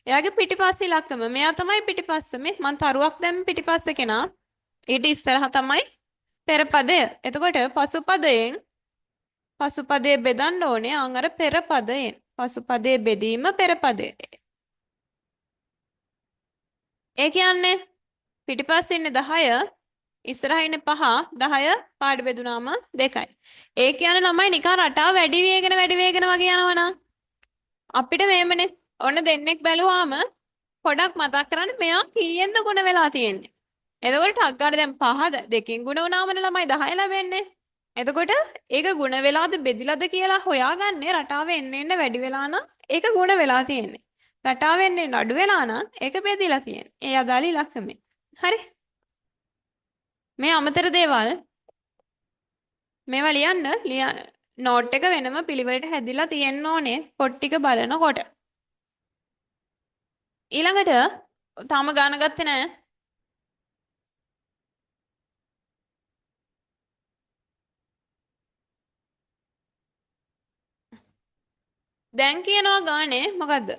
එයාගේ පිටිපස්ස ඉලක්කම මෙයා තමයි පිටිපස්ස. මේ මං තරුවක් දැම්ම පිටිපස්ස කෙනා. ඊට ඉස්සරහා තමයි පෙරපදය. එතකොට පසුපදයේ බෙදන්න ඕනේ අර පෙරපදයෙන්. පසුපදයේ බෙදීම පෙරපදයේ. ඒ කියන්නේ පිටිපස්සේ ඉන්නේ 10 ඉස්සරහා ඉන්නේ 5 10 පාඩ බෙදුනාම 2යි. ඒ කියන්නේ ළමයි නිකන් රටාව වැඩි වේගෙන වගේ යනවනම් අපිට මේමනේ ඔන්න දෙන්නෙක් බැලුවාම පොඩක් මතක් කරන්න මෙයා කීයෙන්ද ගුණ වෙලා තියෙන්නේ. එතකොට ටක් ගාලා දැන් 5 දෙකෙන් ගුණ වුණාමනේ ළමයි 10 ලැබෙන්නේ. එතකොට ඒක ಗುಣ වෙලාද බෙදිලාද කියලා හොයාගන්නේ රටාවේ එන්න වැඩි වෙලා නම් ඒක ಗುಣ වෙලා තියෙන්නේ. රටාවෙන් එන්න අඩු වෙලා නම් ඒක බෙදිලා තියෙන්නේ. ඒ අදාළ ඉලක්කමේ. හරි. මේ අමතර දේවල් මේවා ලියන්න නෝට් එක වෙනම පිළිවෙලට හැදිලා තියෙන්න ඕනේ පොත් ටික බලනකොට. ඊළඟට තාම ගාන ගත්තේ නැහැ. දැන් කියනවා ගානේ මොකද්ද?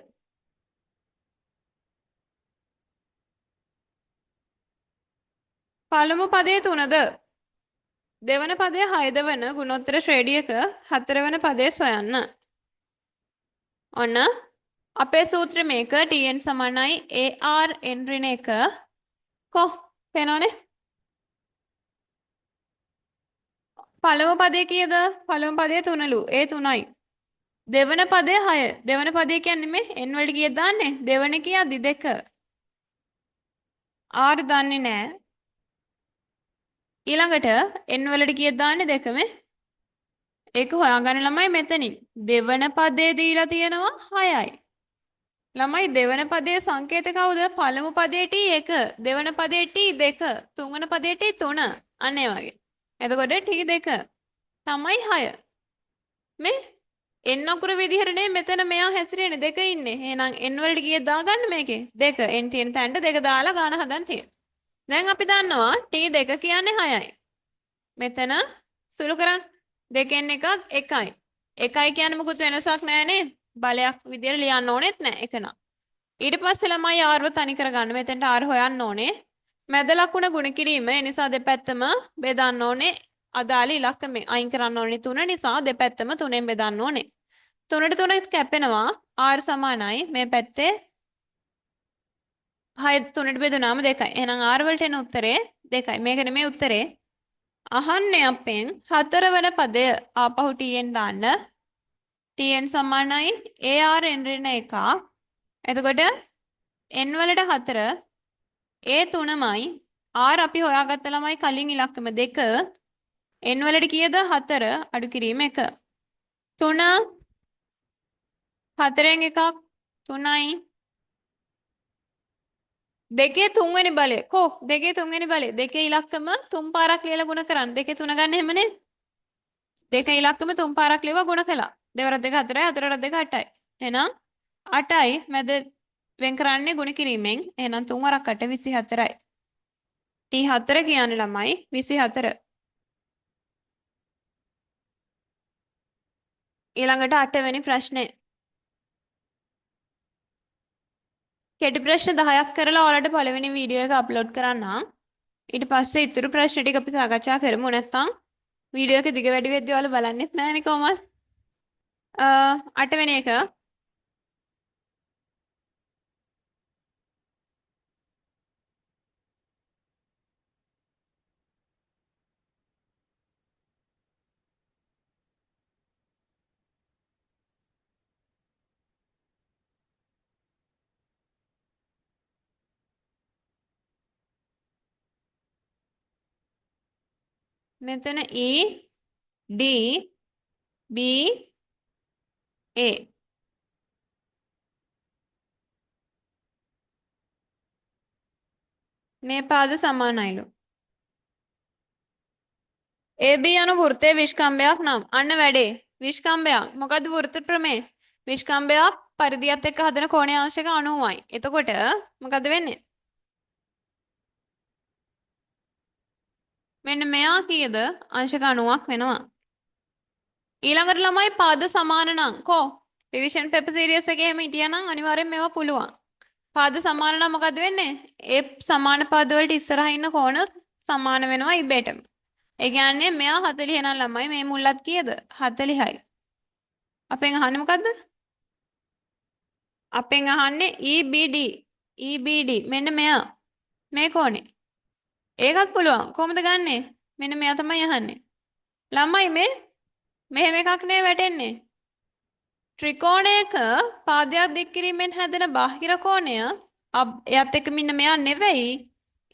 පළමු පදයේ 3ද දෙවන පදයේ 6ද වන ගුණෝත්තර ශ්‍රේණියක 4 වන පදයේ සොයන්න. ඔන්න අපේ සූත්‍රය මේක TN සමානයි AR n ඍණ 1 කො පේනවනේ. පළමු පදයේ කීයද? පළමු පදයේ 3ලු. ඒ 3යි. දෙවන පදයේ 6. දෙවන පදයේ කියන්නේ මේ n වලට කීයද දාන්නේ? දෙවන කියද්දි 2. R දන්නේ නැහැ. ඊළඟට n වලට කීයද දාන්නේ? 2 මේ. ඒක හොයාගන්න ළමයි මෙතනින්. දෙවන පදයේ දීලා තියෙනවා 6යි. ළමයි දෙවන පදයේ සංකේත කවුද? පළමු පදයේ T1, දෙවන පදයේ T2, තුන්වන පදයේ T3. අන්න ඒ වගේ. එතකොට T2 තමයි 6. මේ n අකුර විදිහටනේ මෙතන මෙයා හැසිරෙන්නේ 2 ඉන්නේ. එහෙනම් n වලට කීයද දාගන්න මේකේ? 2. n තියෙන තැනට 2 දාලා ගාන හදන්න තියෙනවා. දැන් අපි දන්නවා T2 කියන්නේ 6යි. මෙතන සුළු කරන්න. 2න් එකක් 1යි. 1යි කියන්නේ මොකුත් වෙනසක් නැහැනේ. බලයක් විදියට ලියන්න ඕනෙත් නැහැ එක නම්. ඊට පස්සේ ළමයි ආර්ව තනි කරගන්න. මෙතෙන්ට ආර හොයන්න ඕනේ. මැද ලකුණ ගුණ කිරීම. ඒ නිසා දෙපැත්තම බෙදන්න ඕනේ. අදාළ ඉලක්කමෙන් අයින් කරන්න ඕනේ 3 නිසා දෙපැත්තම 3ෙන් බෙදන්න ඕනේ. 3ට 3 කැපෙනවා. R සමානයි මේ පැත්තේ 6 3ට බෙදුනාම 2යි. එහෙනම් R වලට එන උත්තරේ 2යි. මේක නෙමෙයි උත්තරේ. අහන්නේ අපෙන් 4 වෙනි පදය ආපහු tn දාන්න. tn සමානයි AR n ඍණ 1. එතකොට n වලට 4 A 3මයි R අපි හොයාගත්ත ළමයි කලින් ඉලක්කම 2 n වලට කීයද 4 අඩු කිරීම 1 3 4න් එකක් 3යි දෙකේ තුන්වෙනි බලය කෝ දෙකේ තුන්වෙනි බලය දෙකේ ඉලක්කම තුන් පාරක් ලියලා ගුණ කරන්න දෙකේ තුන ගන්න එහෙමනේ දෙක ඉලක්කම තුන් පාරක් ලියවා ගුණ කළා දෙවරක් දෙක 4යි 4ට දෙක 8යි එහෙනම් 8යි මැද වෙන් කරන්නේ ගුණ කිරීමෙන් එහෙනම් 3 වරක් 8 24යි T4 කියන්නේ ළමයි 24 ඊළඟට 8 වෙනි ප්‍රශ්නේ කෙටි ප්‍රශ්න 10ක් කරලා ඔයාලට පළවෙනි වීඩියෝ එක අප්ලෝඩ් කරන්නම් ඊට පස්සේ ඊතුරු ප්‍රශ්න ටික අපි සාකච්ඡා කරමු නැත්නම් වීඩියෝ එක දිග වැඩි වෙද්දී ඔයාලා බලන්නෙත් නැහැනේ කොහොමද 8 වෙනි එක මෙතන E D B A මේ පාද සමානයිලු AB යන වෘත්තයේ විස්කම්භයක් නම් අන්න වැඩේ විස්කම්භයක් මොකද්ද වෘත්ත ප්‍රමේය විස්කම්භයක් පරිධියත් එක්ක හදන කෝණයේ අංශක 90යි එතකොට මොකද වෙන්නේ මෙන්න මෙයා කීයද අංශක 90ක් වෙනවා ඊළඟට ළමයි පාද සමාන නම් කො රිවිෂන් පේපර් සීරීස් එකේ එහෙම හිටියනම් අනිවාර්යෙන් මේවා පුළුවන් පාද සමාන නම් මොකද වෙන්නේ ඒ සමාන පාද වලට ඉස්සරහා ඉන්න කෝණ සමාන වෙනවා ඉබේටම ඒ කියන්නේ මෙයා 40 නම් ළමයි මේ මුල්ලත් කීයද 40යි අපෙන් අහන්නේ මොකද්ද අපෙන් අහන්නේ EBD මෙන්න මෙයා මේ කෝණේ ඒකත් පුළුවන් කොහොමද ගන්නෙ මෙන්න මෙයා තමයි අහන්නේ ළමයි මේ මෙහෙම එකක් නේ වැටෙන්නේ ත්‍රිකෝණයක පාදයක් දික් කිරීමෙන් හැදෙන බාහිර කෝණය එයත් එක්ක මෙන්න මෙයා නෙවෙයි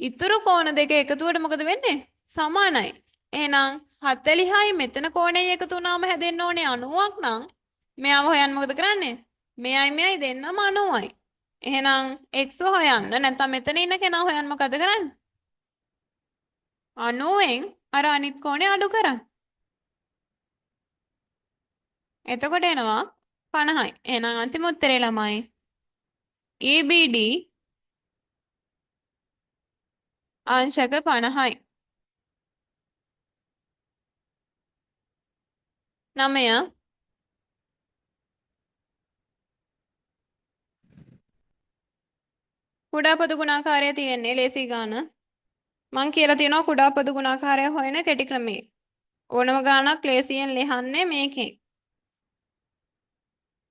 ඉතුරු කෝණ දෙක එකතුවට මොකද වෙන්නේ සමානයි එහෙනම් 40යි මෙතන කෝණය එකතු වුණාම හැදෙන්න ඕනේ 90ක් නම් මෙයාව හොයන්න මොකද කරන්නේ මෙයයි දෙන්නම 90යි එහෙනම් x හොයන්න නැත්නම් මෙතන ඉන්න කෙනා හොයන්න මොකද කරන්නේ 90න් අර අනිත් කෝණය අඩු කරන්න එතකොට එනවා 50යි එහෙනම් අන්තිම උත්තරේ ළමයි EBD අංශක 50යි 9 කුඩා පොදු ගුණාකාරය තියෙන්නේ ලේසි ගාන මං කියලා තියෙනවා කුඩා පොදු ගුණාකාරය හොයන කෙටි ක්‍රමේ ඕනම ගානක් ලේසියෙන් ලියන්නේ මේකෙන්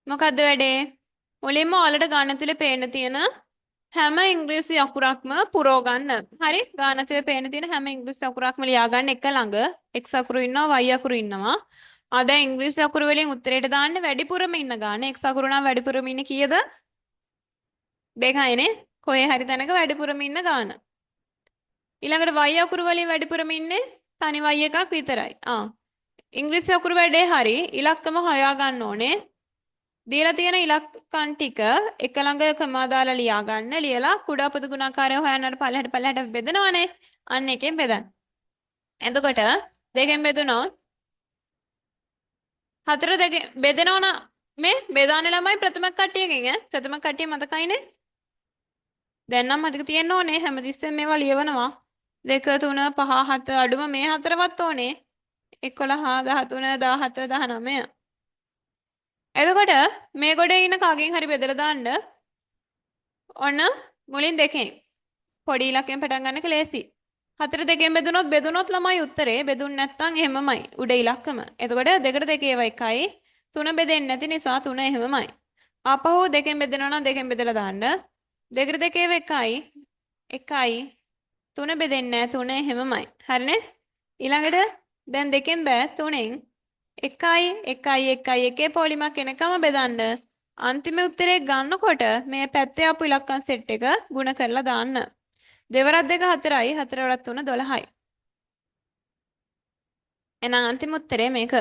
මොකද්ද වැඩේ මුලින්ම ඔයාලට ගාන ඇතුලේ පේන්න තියෙන හැම ඉංග්‍රීසි අකුරක්ම පුරව ගන්න. හරි? ගාන ඇතුලේ පේන්න තියෙන හැම ඉංග්‍රීසි අකුරක්ම ලියා ගන්න එක ළඟ x අකුරු ඉන්නවා y අකුරු ඉන්නවා. ආ දැන් ඉංග්‍රීසි අකුරු වලින් උත්තරේට දාන්නේ වැඩිපුරම ඉන්න ගාන. x අකුරු නම් වැඩිපුරම ඉන්නේ කීයද? 2යිනේ. කොහේ හරි තැනක වැඩිපුරම ඉන්න ගාන. ඊළඟට y අකුරු වලින් වැඩිපුරම ඉන්නේ තනි y එකක් විතරයි. ඉංග්‍රීසි අකුරු වැඩේ හරි ඉලක්කම හොයා ගන්න ඕනේ. දීලා තියෙන ඉලක්කම් ටික එක ළඟ කමා දාලා ලියා ගන්න. ලියලා කුඩා පොදු ගුණාකාරය හොයන්න අර පල්ලෙහාට බෙදනවනේ. අන්න එකෙන් බෙදන්න. එතකොට දෙකෙන් බෙදුනොත් 4 දෙකෙන් බෙදනවන මේ බෙදාන ළමයි ප්‍රථම කට්ටියකින් ඈ ප්‍රථම කට්ටිය මතකයිනේ. දැන් නම් මතක තියෙන්න ඕනේ හැමතිස්සෙම මේවා ලියවනවා. 2 3 5 7 අඩුම මේ හතරවත් ඕනේ. 11 13 17 19 එතකොට මේ ගොඩේ ඉන්න කගෙන් හරි බෙදලා දාන්න ඔන්න මුලින් දෙකෙන් පොඩි ඉලක්කයෙන් පටන් ගන්න එක ලේසි. 4 දෙකෙන් බෙදුනොත් ළමයි උත්තරේ බෙදුන්නේ නැත්නම් එහෙමමයි උඩ ඉලක්කම. එතකොට 2ට 2 ඒවා එකයි. 3 බෙදෙන්නේ නැති නිසා 3 එහෙමමයි. ආපහු දෙකෙන් බෙදෙනවා නම් දෙකෙන් බෙදලා දාන්න. 2ට 2 ඒවා එකයි. එකයි 3 බෙදෙන්නේ නැහැ 3 එහෙමමයි. හරිනේ? ඊළඟට දැන් දෙකෙන් බෑ 3ෙන් 1යි 1යි 1යි එකේ පොලිමක් එනකම බෙදන්න. අන්තිම උත්තරේ ගන්නකොට මේ පැත්තේ ආපු ඉලක්කම් සෙට් එක ಗುಣ කරලා දාන්න. දෙවරක් දෙක 4යි 4 වරක් 3 12යි. එහෙනම් අන්තිම උත්තරේ මේක.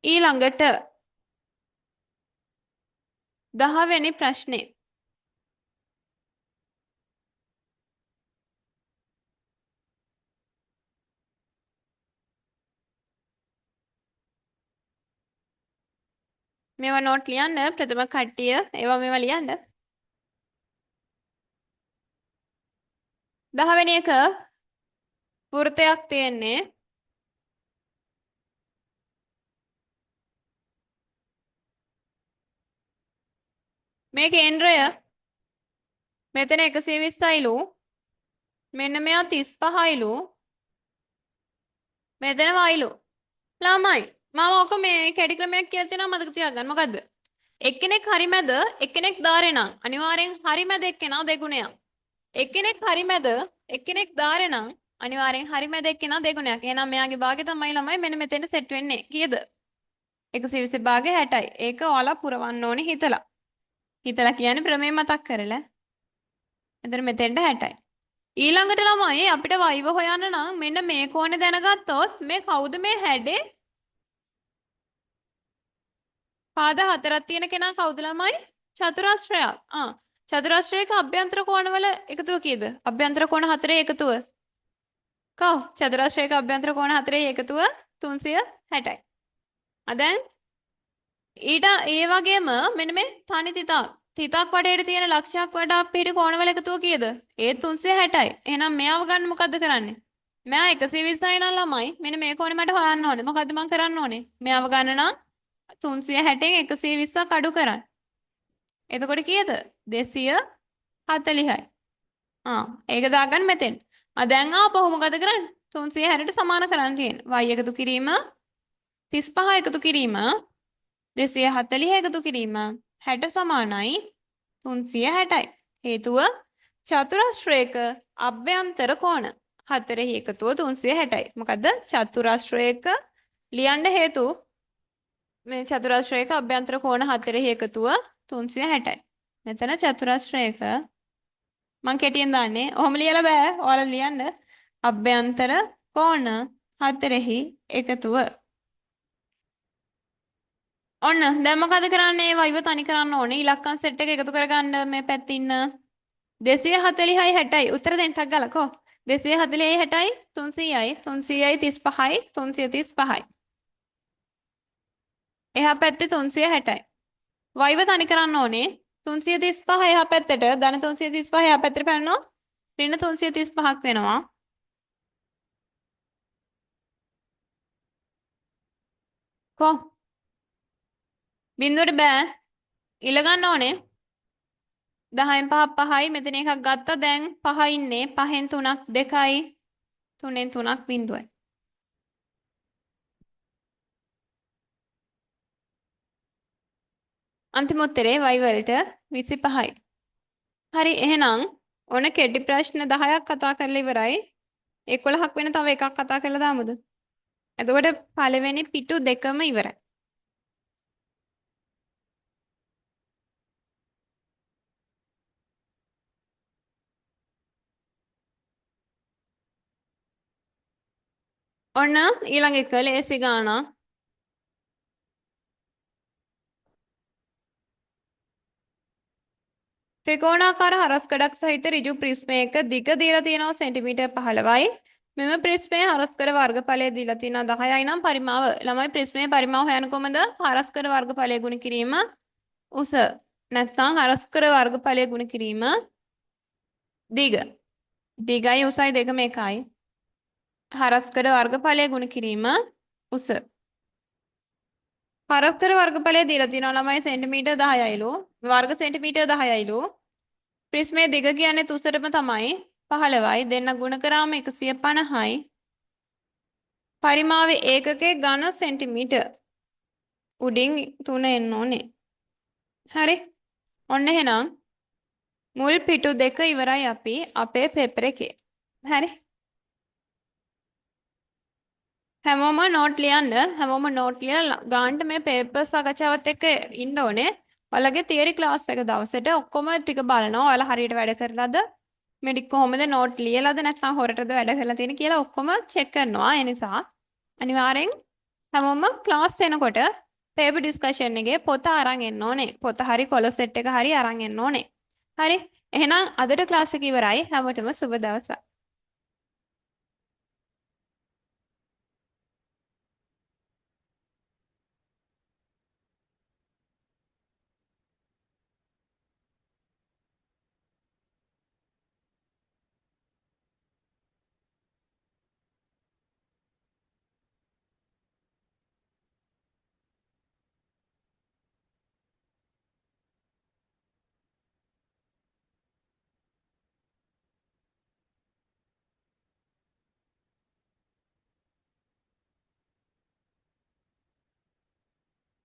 ඊළඟට 10 වෙනි ප්‍රශ්නේ. මේවා නෝට් ලියන්න ප්‍රථම කට්ටිය මේවා ලියන්න. 10 වෙනි එක වෘතයක් තියෙන්නේ. මේ කේන්ද්‍රය මෙතන 120යිලු. මෙන්න මෙයා 35යිලු. මෙතන වයිලු. ළමයි මම ඔක මේ කැටි ක්‍රමයක් කියලා තියෙනවා මතක තියාගන්න. මොකද්ද? එක්කෙනෙක් හරි මැද එක්කෙනෙක් දාරේ නම් අනිවාර්යෙන් හරි මැද එක්කෙනා දෙගුණයක්. එක්කෙනෙක් හරි මැද එක්කෙනෙක් දාරේ නම් අනිවාර්යෙන් හරි මැද එක්කෙනා දෙගුණයක්. එහෙනම් මෙයාගේ භාගය තමයි ළමයි මෙන්න මෙතෙන්ට සෙට් වෙන්නේ. කීයද? 120 භාගය 60යි. ඒක ඔයාලා පුරවන්න ඕනේ හිතලා. හිතලා කියන්නේ ප්‍රමේය මතක් කරලා. එතන මෙතෙන්ට 60යි. ඊළඟට ළමයි අපිට වයිව හොයන්න නම් මෙන්න මේ කෝණේ දැනගත්තොත් මේ කවුද මේ හැඩේ? පාද 4ක් තියෙන කෙනා කවුද ළමයි? චතුරස්‍රයක්. චතුරස්‍රයක අභ්‍යන්තර කෝණවල එකතුව කීයද? අභ්‍යන්තර කෝණ 4 එකතුව. කව? චතුරස්‍රයක අභ්‍යන්තර කෝණ 4 එකතුව 360යි. දැන් ඊට ඒ වගේම මෙන්න මේ තනි තිතක් වටේට තියෙන ලක්ෂයක් වඩා පිට කෝණවල එකතුව කීයද? ඒ 360යි. එහෙනම් මෙයාව ගන්න මොකද්ද කරන්නේ? මෙයා 120යි නම් ළමයි මෙන්න මේ කෝණේ මට හොයන්න ඕනේ. මොකද්ද මම කරන්න ඕනේ? මෙයාව ගන්න නම් 360න් 120ක් අඩු කරන්න. එතකොට කීයද? 240යි. ඒක දාගන්න මෙතෙන්. දැන් ආපහු මොකද කරන්නේ? 360ට සමාන කරන්න තියෙනවා. y එකතු කිරීම 35 එකතු කිරීම 240 එකතු කිරීම 60 සමානයි 360යි. හේතුව චතුරස්‍රයක අභ්‍යන්තර කෝණ 4 එකතුව 360යි. මොකද්ද? චතුරස්‍රයක ලියන්න හේතු මේ චතුරස්‍රයක අභ්‍යන්තර කෝණ 4 එකතුව 360යි. මෙතන චතුරස්‍රයක මං කෙටියෙන් දාන්නේ. ඔහොම ලියලා බෑ. ඔයාලා ලියන්න. අභ්‍යන්තර කෝණ 4 එකතුව. ඔන්න දැන් මොකද කරන්නේ? වයිව තනි කරන්න ඕනේ. ඉලක්කම් සෙට් එක එකතු කරගන්න මේ පැත්තේ ඉන්න 240යි 60යි. උත්තර දෙන්න ටක් ගාලා කො 240යි 60යි 300යි 300යි 35යි 335යි. එහා පැත්තේ 360යි. වයිව තනි කරන්න ඕනේ. 335 එහා පැත්තට ධන 335 එහා පැත්තට පැනනොත් ඍණ 335ක් වෙනවා. කො බිඳුවට බෑ. ඉල ගන්න ඕනේ. 10න් 5 5යි මෙතන එකක් ගත්තා. දැන් 5 ඉන්නේ. 5න් 3ක් 2යි. 3න් 3ක් බිඳුවයි. අන්තිම උත්තරේ y වලට 25යි. හරි එහෙනම් ඔන්න කෙටි ප්‍රශ්න 10ක් කතා කරලා ඉවරයි. 11ක් වෙන තව එකක් කතා කරලා දාමුද? එතකොට පළවෙනි පිටු දෙකම ඉවරයි. ඔන්න ඊළඟ එක ලේසි ගානක්. ත්‍රිකෝණාකාර හරස්කඩක් සහිත ඍජු ප්‍රිස්මයක දිග දීලා තියෙනවා සෙන්ටිමීටර් 15යි. මෙම ප්‍රිස්මයේ හරස්කඩ වර්ගඵලය දීලා තියෙනවා 10යි නම් පරිමාව. ළමයි ප්‍රිස්මයේ පරිමාව හොයන්න කොහමද? හරස්කඩ වර්ගඵලය ගුණ කිරීම උස. නැත්නම් හරස්කඩ වර්ගඵලය ගුණ කිරීම දිග. දිගයි උසයි දෙකම එකයි. හරස්කඩ වර්ගඵලය ගුණ කිරීම උස. පරස්පර වර්ගඵලය දීලා තියෙනවා ළමයි සෙන්ටිමීටර් 10යිලු. වර්ග සෙන්ටිමීටර් 10යිලු. ප්‍රිස්මේ දිග කියන්නේ තුසටම තමයි 15යි. දෙන්න ගුණ කරාම 150යි. පරිමාවේ ඒකකයේ ඝන සෙන්ටිමීටර්. උඩින් 3 එන්න ඕනේ. හරි. ඔන්න එහෙනම් මුල් පිටු දෙක ඉවරයි අපි අපේ පේපර් එකේ. හරි. හැමෝම නෝට් ලියන්න. හැමෝම නෝට් ලියලා ගාන්න මේ පේපර් සාකච්ඡාවත් එක්ක ඉන්න ඕනේ. ඔයාලගේ තියරි ක්ලාස් එක දවසට ඔක්කොම ටික බලනවා. ඔයාලා හරියට වැඩ කරලාද? මෙඩික් කොහොමද නෝට් ලියලාද නැත්නම් හොරටද වැඩ කරලා තියෙන්නේ කියලා ඔක්කොම චෙක් කරනවා. ඒ නිසා අනිවාර්යෙන් හැමෝම ක්ලාස් එනකොට පේපර් ඩිස්කෂන් එකේ පොත අරන් එන්න ඕනේ. පොත හරි කොළ සෙට් එක හරි අරන් එන්න ඕනේ. හරි. එහෙනම් අදට ක්ලාස් එක ඉවරයි. හැමෝටම සුබ දවසක්.